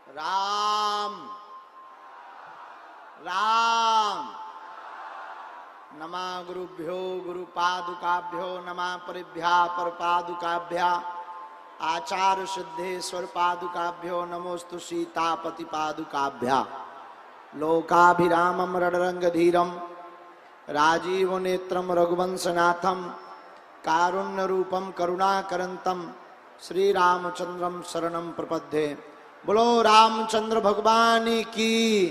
राम राम। नमः गुरुभ्यो गुरुपादुकाभ्यो नमः परिभ्या परपादुकाभ्या आचार्य सिद्धेश्वर पादुकाभ्यो नमोस्तु सीतापति पादुकाभ्या। लोकाभिरामं रणरंगधीरं राजीव नेत्रं रघुवंशनाथं कारुण्यरूपं करुणाकरंतं श्रीरामचंद्रं शरणं प्रपद्ये। बोलो रामचंद्र भगवान की,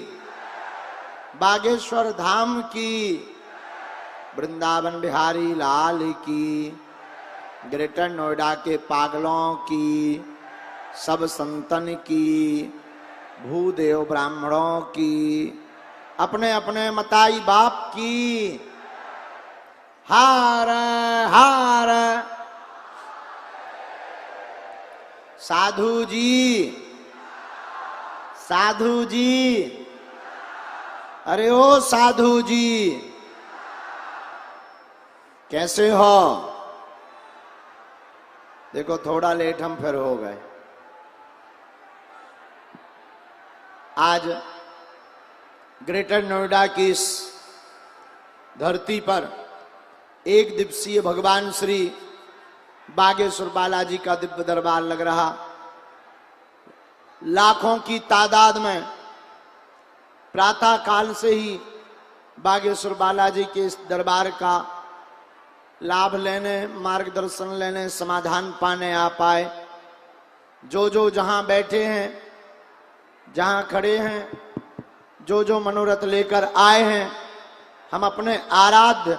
बागेश्वर धाम की, वृंदावन बिहारी लाल की, ग्रेटर नोएडा के पागलों की, सब संतन की, भूदेव ब्राह्मणों की, अपने अपने मताई बाप की। हार हार साधु जी, साधु जी, अरे ओ साधु जी, कैसे हो? देखो थोड़ा लेट हम फिर हो गए। आज ग्रेटर नोएडा की इस धरती पर एक दिवसीय भगवान श्री बागेश्वर बालाजी का दिव्य दरबार लग रहा। लाखों की तादाद में प्रातः काल से ही बागेश्वर बालाजी के इस दरबार का लाभ लेने, मार्गदर्शन लेने, समाधान पाने आ पाए। जो जहां बैठे हैं, जहां खड़े हैं, जो मनोरथ लेकर आए हैं, हम अपने आराध्य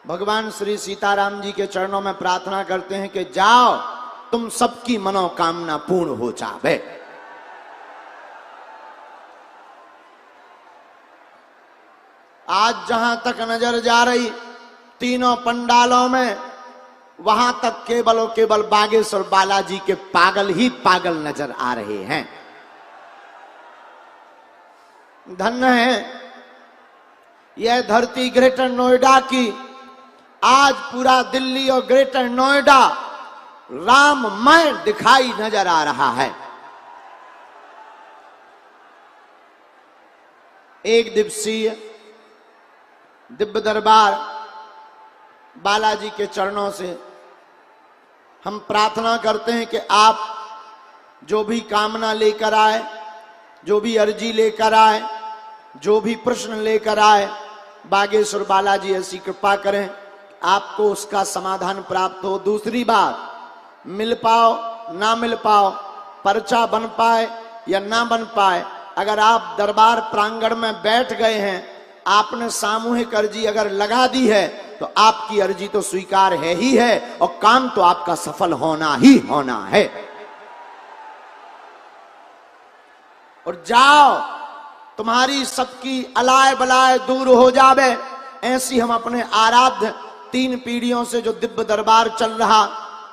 भगवान श्री सीताराम जी के चरणों में प्रार्थना करते हैं कि जाओ तुम सबकी मनोकामना पूर्ण हो जावे। आज जहां तक नजर जा रही तीनों पंडालों में, वहां तक केवल और केवल बागेश्वर बालाजी के पागल ही पागल नजर आ रहे हैं। धन्य है यह धरती ग्रेटर नोएडा की। आज पूरा दिल्ली और ग्रेटर नोएडा राममय दिखाई नजर आ रहा है। एक दिवसीय दिव्य दरबार बालाजी के चरणों से हम प्रार्थना करते हैं कि आप जो भी कामना लेकर आए, जो भी अर्जी लेकर आए, जो भी प्रश्न लेकर आए, बागेश्वर बालाजी ऐसी कृपा करें आपको उसका समाधान प्राप्त हो। दूसरी बात, मिल पाओ ना मिल पाओ, पर्चा बन पाए या ना बन पाए, अगर आप दरबार प्रांगण में बैठ गए हैं, आपने सामूहिक अर्जी अगर लगा दी है, तो आपकी अर्जी तो स्वीकार है ही है और काम तो आपका सफल होना ही होना है। और जाओ तुम्हारी सबकी अलाय बलाय दूर हो जावे। ऐसी हम अपने आराध्य 3 पीढ़ियों से जो दिव्य दरबार चल रहा,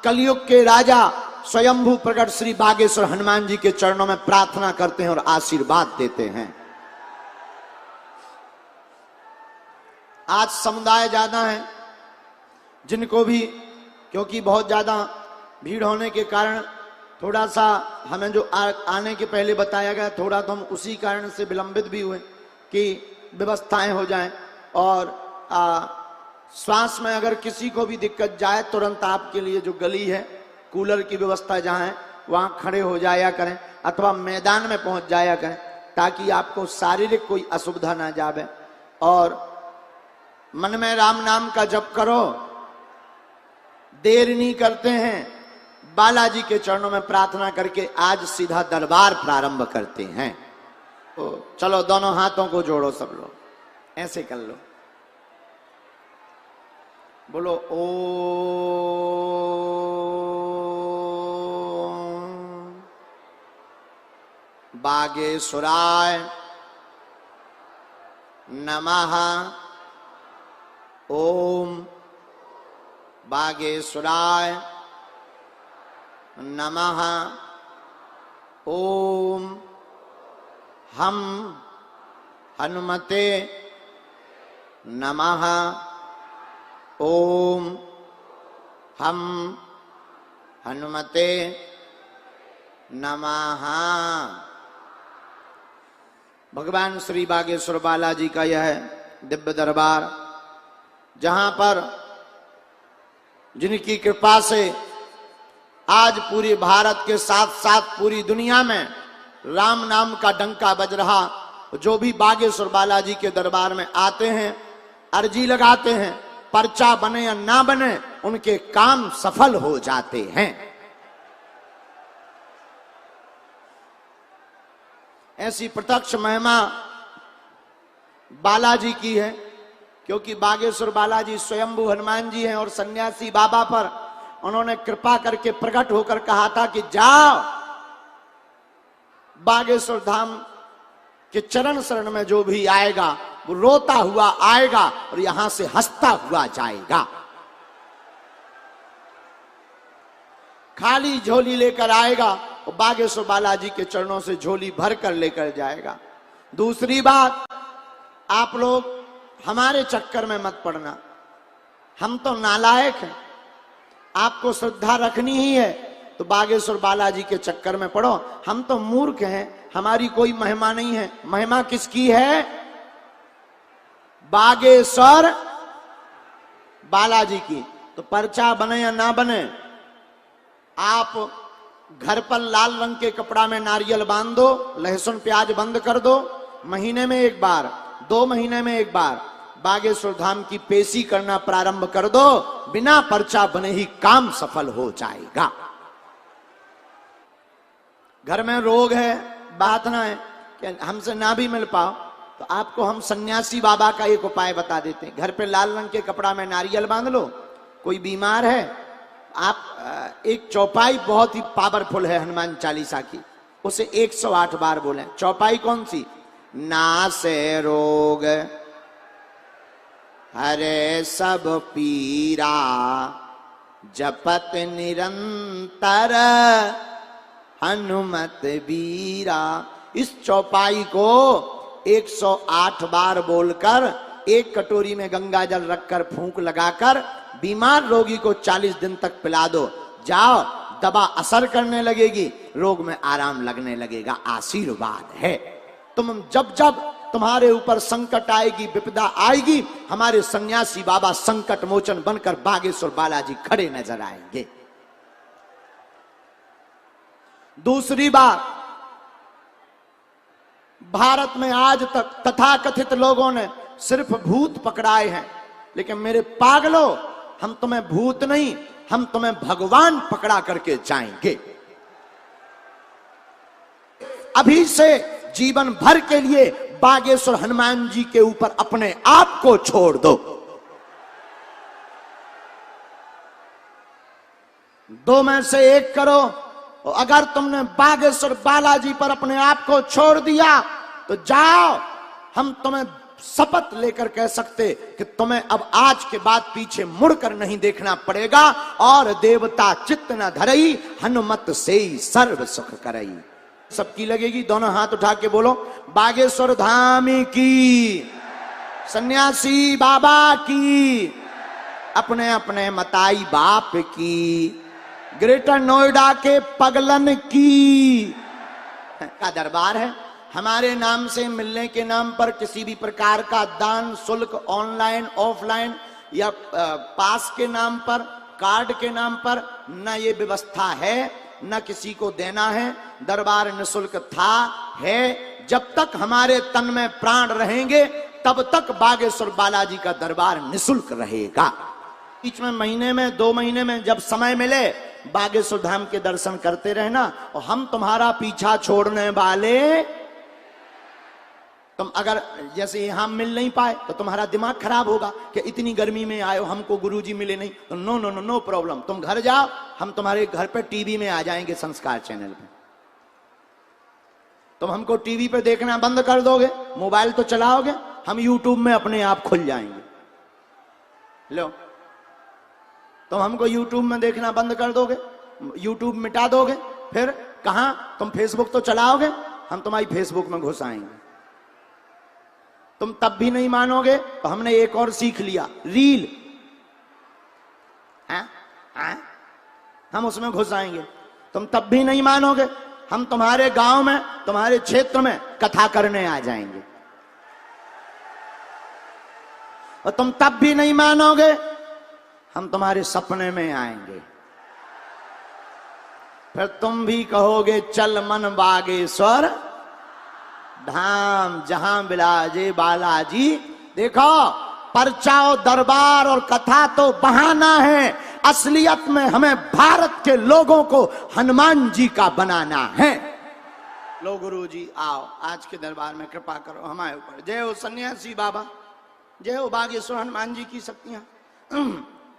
कलयुग के राजा स्वयंभू प्रकट श्री बागेश्वर हनुमान जी के चरणों में प्रार्थना करते हैं और आशीर्वाद देते हैं। आज समुदाय ज्यादा है, जिनको भी, क्योंकि बहुत ज्यादा भीड़ होने के कारण थोड़ा सा हमें जो आने के पहले बताया गया, थोड़ा तो हम उसी कारण से विलंबित भी हुए कि व्यवस्थाएं हो जाएं। और श्वास में अगर किसी को भी दिक्कत जाए, तुरंत आपके लिए जो गली है, कूलर की व्यवस्था जहां है वहां खड़े हो जाया करें अथवा मैदान में पहुंच जाया करें, ताकि आपको शारीरिक कोई असुविधा ना जावे। और मन में राम नाम का जप करो, देर नहीं करते हैं, बालाजी के चरणों में प्रार्थना करके आज सीधा दरबार प्रारंभ करते हैं। तो चलो दोनों हाथों को जोड़ो, सब लोग ऐसे कर लो, बोलो ओम बागेश्वराय नमः। ओम बागेश्वराय नमः। ओम हम हनुमते नमः। ओम हम हनुमते नमः। भगवान श्री बागेश्वर बालाजी का यह दिव्य दरबार, जहां पर जिनकी कृपा से आज पूरे भारत के साथ साथ पूरी दुनिया में राम नाम का डंका बज रहा। जो भी बागेश्वर बालाजी के दरबार में आते हैं, अर्जी लगाते हैं, पर्चा बने या ना बने, उनके काम सफल हो जाते हैं। ऐसी प्रत्यक्ष महिमा बालाजी की है, क्योंकि बागेश्वर बालाजी स्वयंभू हनुमान जी हैं और सन्यासी बाबा पर उन्होंने कृपा करके प्रकट होकर कहा था कि जाओ बागेश्वर धाम के चरण शरण में जो भी आएगा वो रोता हुआ आएगा और यहां से हंसता हुआ जाएगा। खाली झोली लेकर आएगा और बागेश्वर बालाजी के चरणों से झोली भर कर लेकर जाएगा। दूसरी बात, आप लोग हमारे चक्कर में मत पड़ना, हम तो नालायक हैं। आपको श्रद्धा रखनी ही है तो बागेश्वर बालाजी के चक्कर में पड़ो। हम तो मूर्ख हैं, हमारी कोई महिमा नहीं है। महिमा किसकी है? बागेश्वर बालाजी की। तो पर्चा बने या ना बने, आप घर पर लाल रंग के कपड़ा में नारियल बांध दो, लहसुन प्याज बंद कर दो, महीने में एक बार, 2 महीने में एक बार बागेश्वर धाम की पेशी करना प्रारंभ कर दो, बिना पर्चा बने ही काम सफल हो जाएगा। घर में रोग है, बात ना है कि हमसे ना भी मिल पाओ, तो आपको हम सन्यासी बाबा का एक उपाय बता देते हैं। घर पे लाल रंग के कपड़ा में नारियल बांध लो। कोई बीमार है, आप एक चौपाई बहुत ही पावरफुल है हनुमान चालीसा की, उसे 108 बार बोलें। चौपाई कौन सी? नासे रोग हरे सब पीरा, जपत निरंतर हनुमत बीरा। इस चौपाई को 108 बार बोलकर एक कटोरी में गंगा जल रखकर फूंक लगाकर बीमार रोगी को 40 दिन तक पिला दो। जाओ, दवा असर करने लगेगी, रोग में आराम लगने लगेगा। आशीर्वाद है। तुम जब जब तुम्हारे ऊपर संकट आएगी, विपदा आएगी, हमारे सन्यासी बाबा संकट मोचन बनकर बागेश्वर बालाजी खड़े नजर आएंगे। दूसरी बात, भारत में आज तक तथाकथित लोगों ने सिर्फ भूत पकड़ाए हैं, लेकिन मेरे पागलों, हम तुम्हें भूत नहीं, हम तुम्हें भगवान पकड़ा करके जाएंगे। अभी से जीवन भर के लिए बागेश्वर हनुमान जी के ऊपर अपने आप को छोड़ दो। 2 में से 1 करो। और अगर तुमने बागेश्वर बालाजी पर अपने आप को छोड़ दिया तो जाओ, हम तुम्हें शपथ लेकर कह सकते कि तुम्हें अब आज के बाद पीछे मुड़कर नहीं देखना पड़ेगा। और देवता चित्त न धरई, हनुमत से सर्व सुख करई। सबकी लगेगी, दोनों हाथ उठा के बोलो, बागेश्वर धाम की, सन्यासी बाबा की, अपने अपने मताई बाप की, ग्रेटर नोएडा के पगलन की का दरबार है। हमारे नाम से मिलने के नाम पर किसी भी प्रकार का दान शुल्क ऑनलाइन ऑफलाइन या पास के नाम पर, कार्ड के नाम पर न ये व्यवस्था है, न किसी को देना है। दरबार निःशुल्क था, है। जब तक हमारे तन में प्राण रहेंगे तब तक बागेश्वर बालाजी का दरबार निःशुल्क रहेगा। बीच में महीने में 2 महीने में जब समय मिले बागेश्वर धाम के दर्शन करते रहना। और हम तुम्हारा पीछा छोड़ने वाले, तुम अगर जैसे यहां मिल नहीं पाए तो तुम्हारा दिमाग खराब होगा कि इतनी गर्मी में आए हो, हमको गुरुजी मिले नहीं। तो no no no no problem, तुम घर जाओ, हम तुम्हारे घर पे टीवी में आ जाएंगे, संस्कार चैनल पे। तुम हमको टीवी पे देखना बंद कर दोगे, मोबाइल तो चलाओगे, हम यूट्यूब में अपने आप खुल जाएंगे। लो, तुम हमको यूट्यूब में देखना बंद कर दोगे, यूट्यूब मिटा दोगे, फिर कहां? तुम फेसबुक तो चलाओगे, हम तुम्हारी फेसबुक में घुस आएंगे। तुम तब भी नहीं मानोगे तो हमने एक और सीख लिया, रील। हम उसमें घुस आएंगे। तुम तब भी नहीं मानोगे हम तुम्हारे गांव में, तुम्हारे क्षेत्र में कथा करने आ जाएंगे और तुम तब भी नहीं मानोगे, हम तुम्हारे सपने में आएंगे, फिर तुम भी कहोगे चल मन बागेश्वर धाम जहां बिराजे बालाजी। देखो, पर्चा और दरबार और कथा तो बहाना है, असलियत में हमें भारत के लोगों को हनुमान जी का बनाना है। लो गुरु जी आओ, आज के दरबार में कृपा करो हमारे ऊपर। जय हो सन्यासी बाबा, जय हो बागेश्वर हनुमान जी की शक्तियां।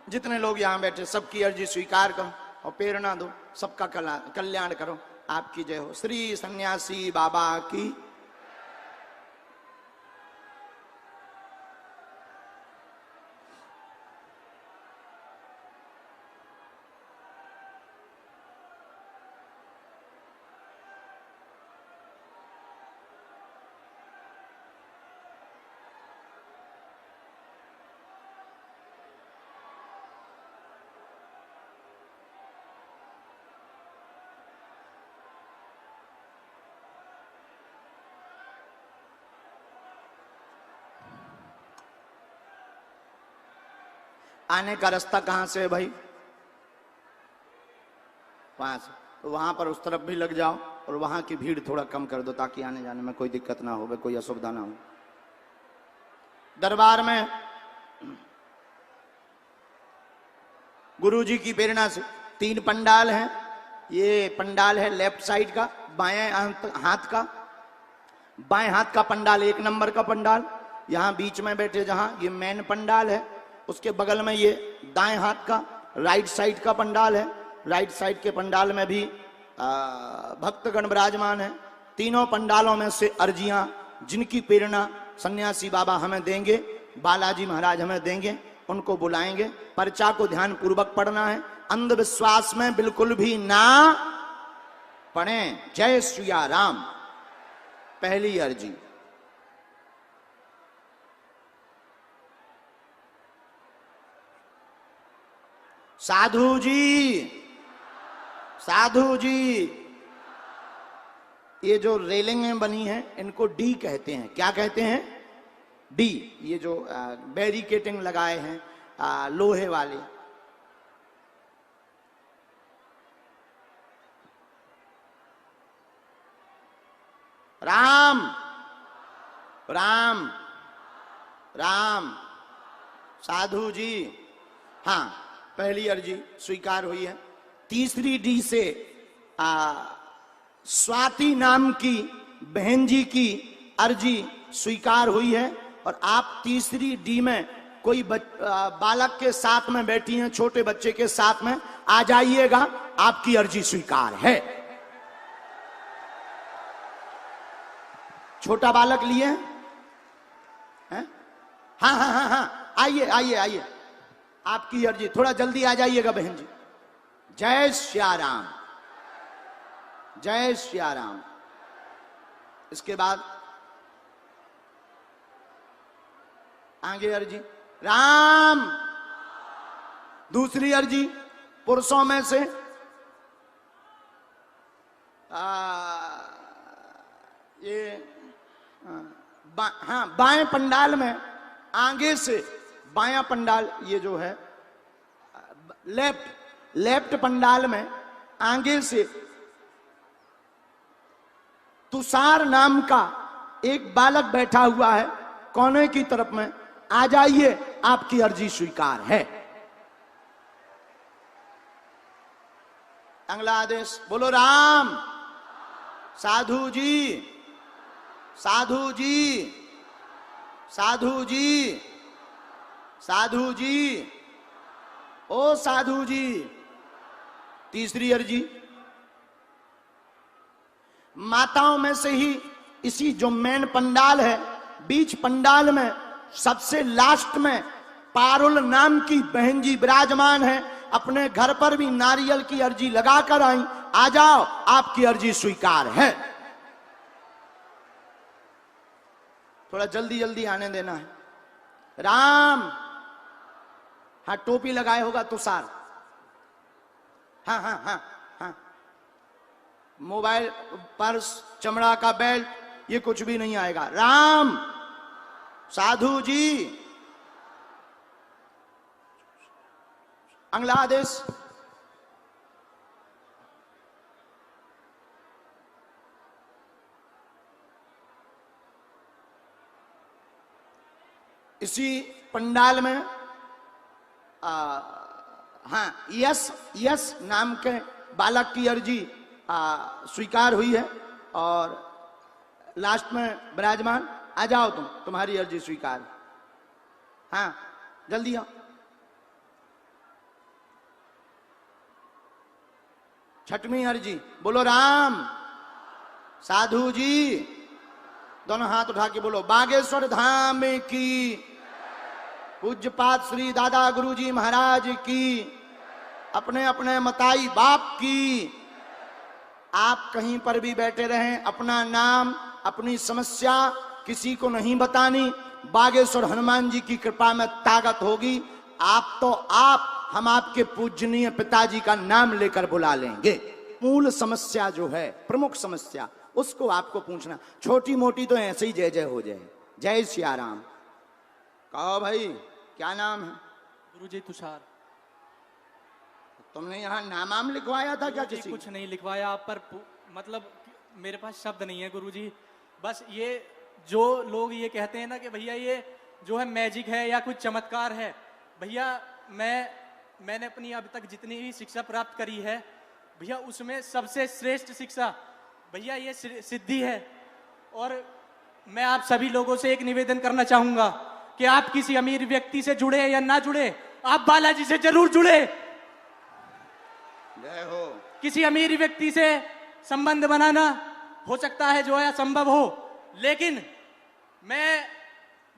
जितने लोग यहाँ बैठे सबकी अर्जी स्वीकार करो और प्रेरणा दो, सबका कल्याण करो। आपकी जय हो। श्री सन्यासी बाबा की। आने का रास्ता कहां से है भाई? वहां से। तो वहां पर उस तरफ भी लग जाओ और वहां की भीड़ थोड़ा कम कर दो ताकि आने जाने में कोई दिक्कत ना हो, कोई असुविधा ना हो। दरबार में गुरुजी की प्रेरणा से 3 पंडाल हैं। ये पंडाल है लेफ्ट साइड का, बाएं हाथ का। बाएं हाथ का पंडाल 1 नंबर का पंडाल, यहां बीच में बैठे जहां, ये मेन पंडाल है। उसके बगल में ये दाएं हाथ का राइट साइड का पंडाल है। राइट साइड के पंडाल में भी भक्तगण विराजमान है। तीनों पंडालों में से अर्जियां जिनकी प्रेरणा सन्यासी बाबा हमें देंगे, बालाजी महाराज हमें देंगे, उनको बुलाएंगे। पर्चा को ध्यान पूर्वक पढ़ना है, अंधविश्वास में बिल्कुल भी ना पढ़ें। जय श्री राम। पहली अर्जी। साधु जी, साधु जी, ये जो रेलिंगें बनी हैं इनको डी कहते हैं। क्या कहते हैं? डी। ये जो बैरिकेटिंग लगाए हैं लोहे वाले, राम राम राम। साधु जी, हाँ, पहली अर्जी स्वीकार हुई है। तीसरी डी से स्वाति नाम की बहन जी की अर्जी स्वीकार हुई है। और आप तीसरी डी में कोई बालक के साथ में बैठी हैं, छोटे बच्चे के साथ में आ जाइएगा, आपकी अर्जी स्वीकार है। छोटा बालक लिए हैं? हाँ हाँ हाँ हाँ, आइए आइए आइए, आपकी अर्जी। थोड़ा जल्दी आ जाइएगा बहन जी। जय श्री राम, जय श्री राम। इसके बाद आगे अर्जी राम। दूसरी अर्जी पुरुषों में से हाँ, बाएं पंडाल में आगे से बायां पंडाल, ये जो है लेफ्ट पंडाल में आगे से तुषार नाम का एक बालक बैठा हुआ है कोने की तरफ में। आ जाइए, आपकी अर्जी स्वीकार है। अगला आदेश बोलो राम। साधु जी, साधु जी, साधु जी, साधु जी, ओ साधु जी। तीसरी अर्जी माताओं में से ही इसी जो मेन पंडाल है, बीच पंडाल में सबसे लास्ट में पारुल नाम की बहन जी विराजमान है। अपने घर पर भी नारियल की अर्जी लगाकर आई। आ जाओ, आपकी अर्जी स्वीकार है। थोड़ा जल्दी जल्दी आने देना है। राम, हाँ, टोपी लगाए होगा तुषार। हाँ हाँ हाँ हाँ, मोबाइल, पर्स, चमड़ा का बेल्ट, ये कुछ भी नहीं आएगा। राम, साधु जी, अगला आदेश। इसी पंडाल में हाँ, यस नाम के बालक की अर्जी स्वीकार हुई है और लास्ट में विराजमान, आ जाओ तुम, तुम्हारी अर्जी स्वीकार। हाँ जल्दी आओ। छठवीं अर्जी, बोलो राम, साधु जी, दोनों हाथ उठा के बोलो बागेश्वर धाम की, पूज्यपाद श्री दादा गुरुजी महाराज की, अपने अपने मताई बाप की। आप कहीं पर भी बैठे रहें, अपना नाम, अपनी समस्या किसी को नहीं बतानी। बागेश्वर हनुमान जी की कृपा में ताकत होगी। आप तो आप, हम आपके पूजनीय पिताजी का नाम लेकर बुला लेंगे। मूल समस्या जो है, प्रमुख समस्या, उसको आपको पूछना। छोटी मोटी तो ऐसे ही जय जय हो जाए। जय सिया राम। कहो भाई, क्या नाम है? गुरुजी तुषार। तुमने यहाँ नाम लिखवाया था क्या? किसी कुछ नहीं लिखवाया, पर मतलब मेरे पास शब्द नहीं है गुरुजी। बस ये जो लोग ये कहते हैं ना कि भैया ये जो है मैजिक है या कुछ चमत्कार है, भैया मैंने अपनी अब तक जितनी भी शिक्षा प्राप्त करी है भैया, उसमें सबसे श्रेष्ठ शिक्षा भैया ये सिद्धि है। और मैं आप सभी लोगों से एक निवेदन करना चाहूंगा कि आप किसी अमीर व्यक्ति से जुड़े या ना जुड़े, आप बालाजी से जरूर जुड़े। जय हो। किसी अमीर व्यक्ति से संबंध बनाना हो सकता है जो है असंभव हो, लेकिन मैं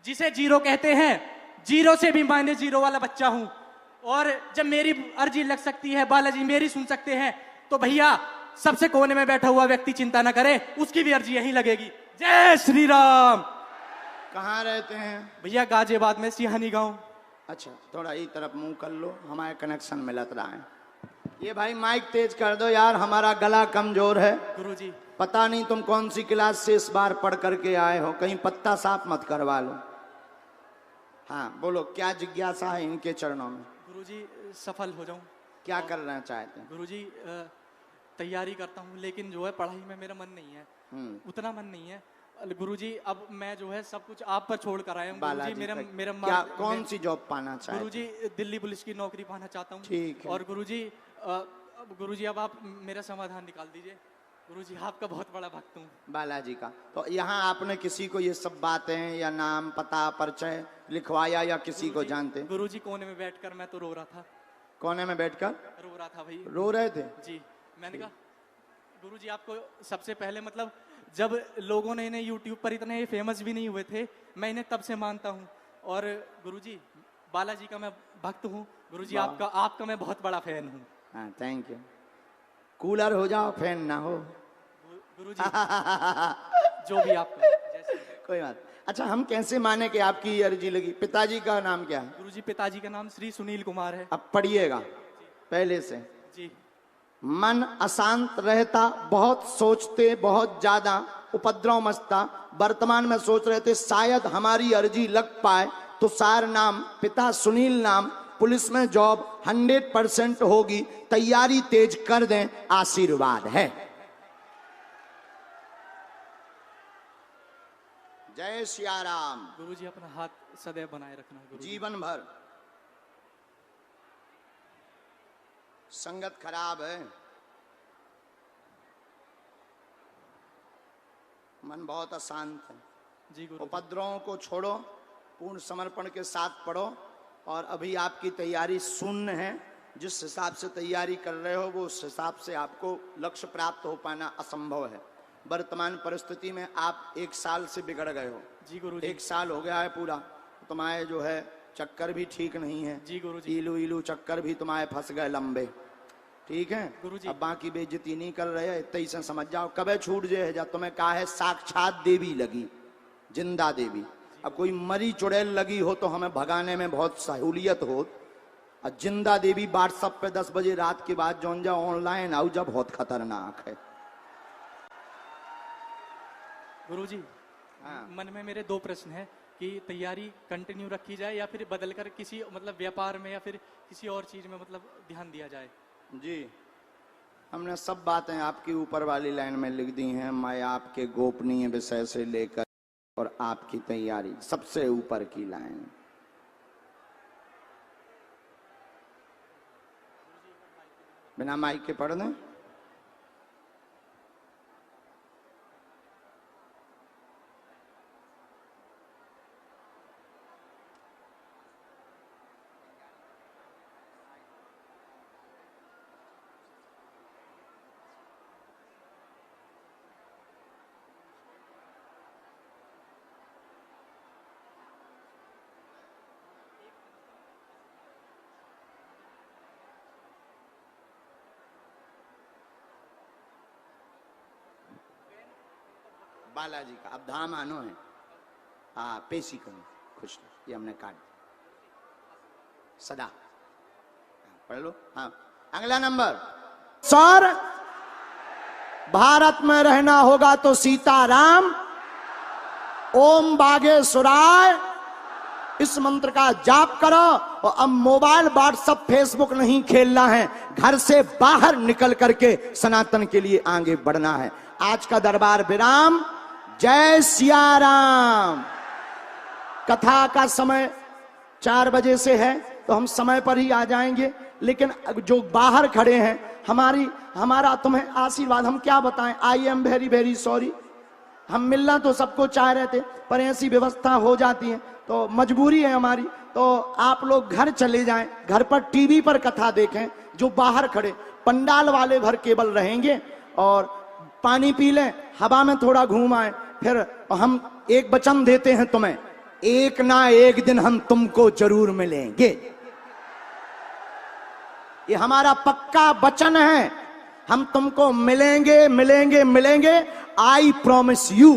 जिसे जीरो कहते हैं, जीरो से भी मायने जीरो वाला बच्चा हूं। और जब मेरी अर्जी लग सकती है, बालाजी मेरी सुन सकते हैं, तो भैया सबसे कोने में बैठा हुआ व्यक्ति चिंता ना करे, उसकी भी अर्जी यहीं लगेगी। जय श्री राम। कहाँ रहते हैं भैया? गाजियाबाद में, सिहानी गांव। अच्छा, थोड़ा ई तरफ मुंह कर लो, हमारे कनेक्शन मिलत रहा है। ये भाई माइक तेज कर दो यार, हमारा गला कमजोर है। गुरुजी पता नहीं तुम कौन सी क्लास से इस बार पढ़ करके आए हो, कहीं पत्ता साफ मत करवा लो। हाँ बोलो, क्या जिज्ञासा है इनके चरणों में? गुरुजी सफल हो जाऊं। क्या करना चाहते हैं? गुरुजी तैयारी करता हूँ, लेकिन जो है पढ़ाई में मेरा मन नहीं है, उतना मन नहीं है। गुरुजी अब मैं जो है सब कुछ आप पर छोड़ कर आया हूँ गुरुजी। मेरा क्या कौन सी जॉब पाना चाहते हैं? गुरुजी दिल्ली पुलिस की नौकरी पाना चाहता हूँ। ठीक है। और गुरुजी अब आप मेरा समाधान निकाल दीजिए। गुरुजी आपका बहुत बड़ा भक्त हूँ, बालाजी का। तो यहाँ आपने किसी को ये सब बातें या नाम पता परिचय लिखवाया या किसी को जानते? गुरुजी कोने में बैठकर मैं तो रो रहा था। कोने में बैठकर रो रहा था भाई। रो रहे थे? जी। मैंने कहा गुरुजी आपको सबसे पहले, मतलब जब लोगों ने इन्हें यूट्यूब पर इतने फेमस भी नहीं हुए थे, मैं इन्हें तब से मानता हूँ। और गुरुजी बालाजी का मैं भक्त हूँ। गुरुजी आपका मैं बहुत बड़ा फैन हूँ। हाँ थैंक यू। कूलर हो जाओ, फैन ना हो। गुरुजी जो भी आपका जैसे। कोई बात। अच्छा, हम कैसे माने कि आपकी अर्जी लगी? पिताजी का नाम क्या है? गुरुजी पिताजी का नाम श्री सुनील कुमार है। अब पढ़िएगा पहले से। जी। मन अशांत रहता, बहुत सोचते, बहुत ज्यादा उपद्रव मचता। वर्तमान में सोच रहे थे शायद हमारी अर्जी लग पाए, तो सार नाम, पिता सुनील नाम, पुलिस में जॉब 100% होगी, तैयारी तेज कर दें, आशीर्वाद है। जय सिया राम। गुरुजी अपना हाथ सदैव बनाए रखना गुरुजी। जीवन भर। संगत खराब है, मन बहुत अशांत है। जी गुरु। उपद्रवों को छोड़ो, पूर्ण समर्पण के साथ पढ़ो। और अभी आपकी तैयारी शून्य है। जिस हिसाब से तैयारी कर रहे हो, वो उस हिसाब से आपको लक्ष्य प्राप्त हो पाना असंभव है। वर्तमान परिस्थिति में आप 1 साल से बिगड़ गए हो। जी गुरुजी। 1 साल हो गया है पूरा। तुम्हारे जो है चक्कर भी ठीक नहीं है। जी गुरुजी। इलू चक्कर भी तुम्हारे फंस गए लंबे। ठीक है गुरुजी। अब बाकी बेइज्जती नहीं कर रहे, इतना से समझ जाओ। कबे छूट जाए जा, तुम्हें कहा है साक्षात देवी लगी, जिंदा देवी। अब कोई मरी चुड़ैल लगी हो तो हमें भगाने में बहुत सहूलियत हो। और जिंदा देवी व्हाट्सएप पे 10 बजे रात के बाद जौन जा ऑनलाइन आओ, जब बहुत खतरनाक है। गुरुजी, हाँ। मन में मेरे दो प्रश्न हैं कि तैयारी कंटिन्यू रखी जाए या फिर बदलकर किसी मतलब व्यापार में या फिर किसी और चीज में मतलब ध्यान दिया जाए। जी, हमने सब बातें आपकी ऊपर वाली लाइन में लिख दी हैं। मैं आपके गोपनीय विषय से लेकर और आपकी तैयारी, सबसे ऊपर की लाइन। बिना माइक के पढ़ दें। बालाजी का अब धाम आनो है। हाँ, पेशी करो खुश, ये हमने काट दिया सदा। पढ़ लो। हाँ, अगला नंबर। सर, भारत में रहना होगा तो सीताराम, ओम बागेश्वराय, इस मंत्र का जाप करो। और अब मोबाइल, व्हाट्सएप, फेसबुक नहीं खेलना है, घर से बाहर निकल करके सनातन के लिए आगे बढ़ना है। आज का दरबार विराम। जय सिया राम। कथा का समय 4 बजे से है, तो हम समय पर ही आ जाएंगे। लेकिन जो बाहर खड़े हैं, हमारा तुम्हें आशीर्वाद, हम क्या बताएं। I am very very sorry. हम मिलना तो सबको चाह रहे थे, पर ऐसी व्यवस्था हो जाती है तो मजबूरी है हमारी। तो आप लोग घर चले जाएं, घर पर टीवी पर कथा देखें। जो बाहर खड़े, पंडाल वाले भर केवल रहेंगे और पानी पी लें, हवा में थोड़ा घूम आए। फिर हम एक वचन देते हैं तुम्हें, एक ना एक दिन हम तुमको जरूर मिलेंगे। ये हमारा पक्का वचन है, हम तुमको मिलेंगे मिलेंगे मिलेंगे। I promise you.